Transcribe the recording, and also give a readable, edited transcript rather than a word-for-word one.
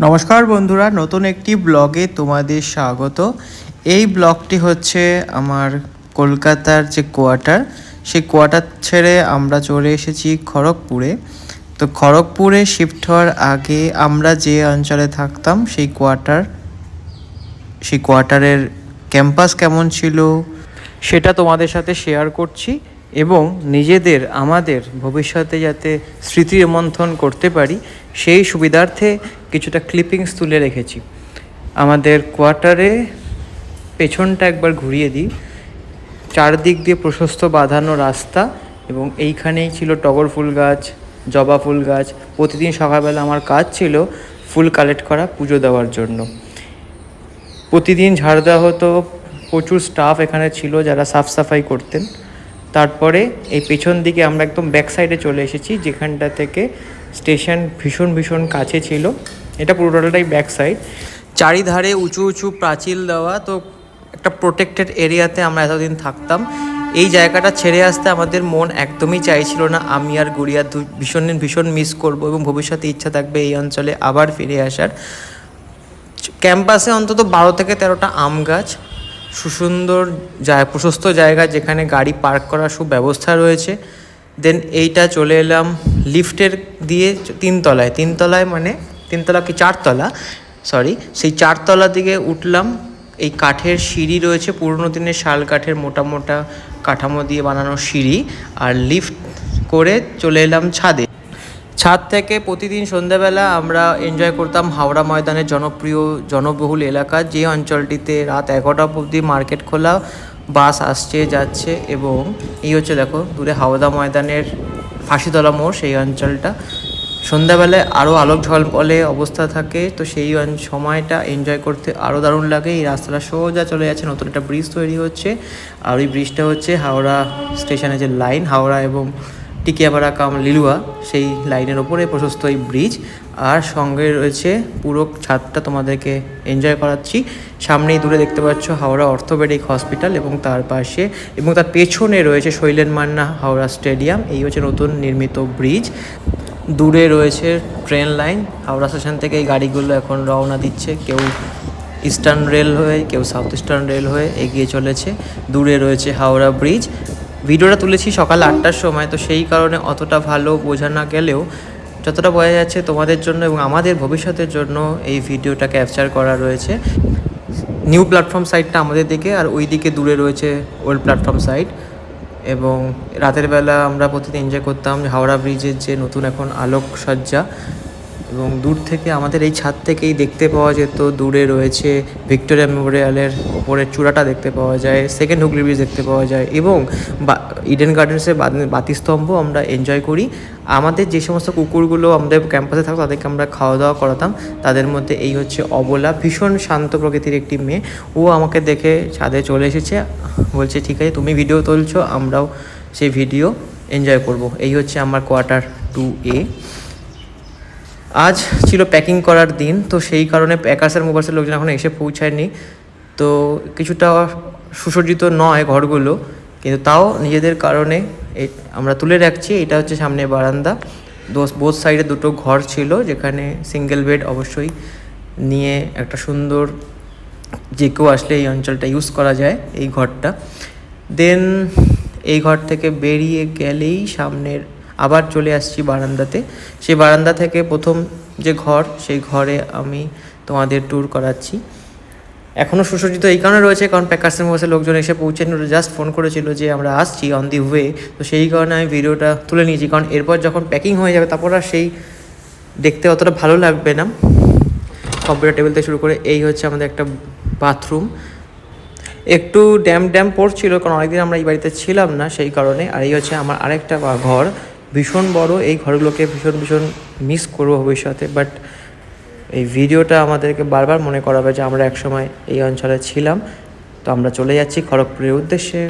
নমস্কার বন্ধুরা, নতুন একটি ব্লগে তোমাদের স্বাগত। এই ব্লগটি হচ্ছে আমার কলকাতার যে কোয়ার্টার, সেই কোয়ার্টার ছেড়ে আমরা চলে এসেছি খড়গপুরে। তো খড়গপুরে শিফট হওয়ার আগে আমরা যে অঞ্চলে থাকতাম সেই কোয়ার্টারের ক্যাম্পাস কেমন ছিল সেটা তোমাদের সাথে শেয়ার করছি, এবং আমাদের ভবিষ্যতে যাতে স্মৃতি রোমন্থন করতে পারি সেই সুবিধার্থে কিছুটা ক্লিপিংস তুলে রেখেছি। আমাদের কোয়ার্টারে পেছনটা একবার ঘুরিয়ে দিই। চারদিক দিয়ে প্রশস্ত বাঁধানো রাস্তা, এবং এইখানেই ছিল টগর ফুল গাছ, জবা ফুল গাছ। প্রতিদিন সকালবেলা আমার কাজ ছিল ফুল কালেক্ট করা পুজো দেওয়ার জন্য। প্রতিদিন ঝাড় দেওয়া হতো, প্রচুর স্টাফ এখানে ছিল যারা সাফ সাফাই করতেন। তারপরে এই পেছন দিকে আমরা একদম ব্যাক সাইডে চলে এসেছি, যেখানটা থেকে স্টেশন ভীষণ কাছে ছিল। এটা পুরোটাই ব্যাক সাইড, চারিধারে উঁচু উঁচু প্রাচীর দেওয়া। তো একটা প্রোটেক্টেড এরিয়াতে আমরা এতদিন থাকতাম। এই জায়গাটা ছেড়ে আসতে আমাদের মন একদমই চাইছিল না। আমি আর গুড়িয়া ভীষণ মিস করব, এবং ভবিষ্যতে ইচ্ছা থাকবে এই অঞ্চলে আবার ফিরে আসার। ক্যাম্পাসে অন্তত 12 থেকে 13টা আম গাছ, সুন্দর প্রশস্ত জায়গা যেখানে গাড়ি পার্ক করার সুব্যবস্থা রয়েছে। দেন এইটা চলে এলাম লিফটের দিয়ে তিনতলায় মানে তিনতলা কি চারতলা, সেই চারতলা দিকে উঠলাম। এই কাঠের সিঁড়ি রয়েছে, পুরনো দিনের শাল কাঠের মোটা কাঠামো দিয়ে বানানো সিঁড়ি, আর লিফট করে চলে এলাম ছাদ থেকে প্রতিদিন সন্ধ্যাবেলা আমরা এনজয় করতাম হাওড়া ময়দানের জনবহুল এলাকা, যে অঞ্চলটিতে রাত 11টা অবধি মার্কেট খোলা, বাস আসছে যাচ্ছে। এবং এই হচ্ছে দেখো দূরে হাওড়া ময়দানের ফাঁসিতলা মোড়, সেই অঞ্চলটা সন্ধ্যাবেলায় আরও আলোক ঝলমলে অবস্থা থাকে। তো সেই সময়টা এনজয় করতে আরও দারুণ লাগে। এই রাস্তাটা সোজা চলে যাচ্ছে, নতুন একটা ব্রিজ তৈরি হচ্ছে, আর ওই ব্রিজটা হচ্ছে হাওড়া স্টেশনের যে লাইন, হাওড়া এবং টিকিয়াপাড়া লিলুয়া, সেই লাইনের ওপরে প্রশস্ত এই ব্রিজ। আর সঙ্গে রয়েছে পুরো ছাদটা তোমাদেরকে এনজয় করাচ্ছি। সামনেই দূরে দেখতে পাচ্ছ হাওড়া অর্থোপেডিক হসপিটাল, এবং তার পাশে এবং তার পেছনে রয়েছে শৈলেন মান্না হাওড়া স্টেডিয়াম। এই হচ্ছে নতুন নির্মিত ব্রিজ। দূরে রয়েছে ট্রেন লাইন, হাওড়া স্টেশন থেকে এই গাড়িগুলো এখন রওনা দিচ্ছে, কেউ ইস্টার্ন রেল হয়ে, কেউ সাউথ ইস্টার্ন রেল হয়ে এগিয়ে চলেছে। দূরে রয়েছে হাওড়া ব্রিজ। ভিডিওটা তুলেছি সকাল 8টার সময়, তো সেই কারণে অতটা ভালো বোঝা না গেলেও যতটা বোঝা যাচ্ছে তোমাদের জন্য এবং আমাদের ভবিষ্যতের জন্য এই ভিডিওটা ক্যাপচার করা রয়েছে। নিউ প্ল্যাটফর্ম সাইডটা আমাদের দিকে, আর ওই দিকে দূরে রয়েছে ওল্ড প্ল্যাটফর্ম সাইড। এবং রাতের বেলা আমরা প্রতিদিন এনজয় করতাম হাওড়া ব্রিজের যে নতুন এখন আলোকসজ্জা, এবং দূর থেকে আমাদের এই ছাদ থেকেই দেখতে পাওয়া যেত। দূরে রয়েছে ভিক্টোরিয়া মেমোরিয়ালের ওপরের চূড়াটা দেখতে পাওয়া যায়, সেকেন্ড হুগলি ব্রিজ দেখতে পাওয়া যায়, এবং ইডেন গার্ডেন্সের বাতিস্তম্ভ আমরা এনজয় করি। আমাদের যে সমস্ত কুকুরগুলো আমাদের ক্যাম্পাসে থাকতো তাদেরকে আমরা খাওয়া দাওয়া করাতাম। তাদের মধ্যে এই হচ্ছে অবলা, ভীষণ শান্ত প্রকৃতির একটি মেয়ে। ও আমাকে দেখে ছাদে চলে এসেছে, বলছে ঠিক আছে তুমি ভিডিও তুলছো, আমরাও সেই ভিডিও এনজয় করব। এই হচ্ছে আমার কোয়ার্টার 2A। আজ ছিল প্যাকিং করার দিন, তো সেই কারণে প্যাকার্স আর মুভার্সের লোকজন এখনও এসে পৌঁছায়নি। তো কিছুটা সুসজ্জিত নয় ঘরগুলো, কিন্তু তাও নিজেদের কারণে আমরা তুলে রাখছি। এটা হচ্ছে সামনে বারান্দা, বোথ সাইডে দুটো ঘর ছিল, যেখানে সিঙ্গেল বেড অবশ্যই নিয়ে একটা সুন্দর যে কেউ আসলে এই অঞ্চলটা ইউজ করা যায় এই ঘরটা। দেন এই ঘর থেকে বেরিয়ে গেলেই সামনের আবার চলে আসছি বারান্দাতে। সেই বারান্দা থেকে প্রথম যে ঘর, সেই ঘরে আমি তোমাদের ট্যুর করাচ্ছি। এখনও সুসজ্জিত এই কারণে রয়েছে কারণ প্যাকার্সের মধ্যে লোকজন এসে পৌঁছেন, জাস্ট ফোন করেছিল যে আমরা আসছি অন দি ওয়ে। তো সেই কারণে আমি ভিডিওটা তুলে নিয়েছি, কারণ এরপর যখন প্যাকিং হয়ে যাবে তারপর আর সেই দেখতে অতটা ভালো লাগবে না। কম্পিউটার টেবিল থেকে শুরু করে এই হচ্ছে আমাদের একটা বাথরুম। একটু ড্যাম পড়ছিল কারণ অনেকদিন আমরা এই বাড়িতে ছিলাম না, সেই কারণে। আর এই হচ্ছে আমার আরেকটা ঘর, ভীষণ বড়। এই ঘরগুলোকে ভীষণ মিস করবো ভবিষ্যতে, বাট এই ভিডিওটা আমাদেরকে বারবার মনে করাবে যে আমরা একসময় এই অঞ্চলে ছিলাম। তো আমরা চলে যাচ্ছি খড়গপুরের উদ্দেশ্যে।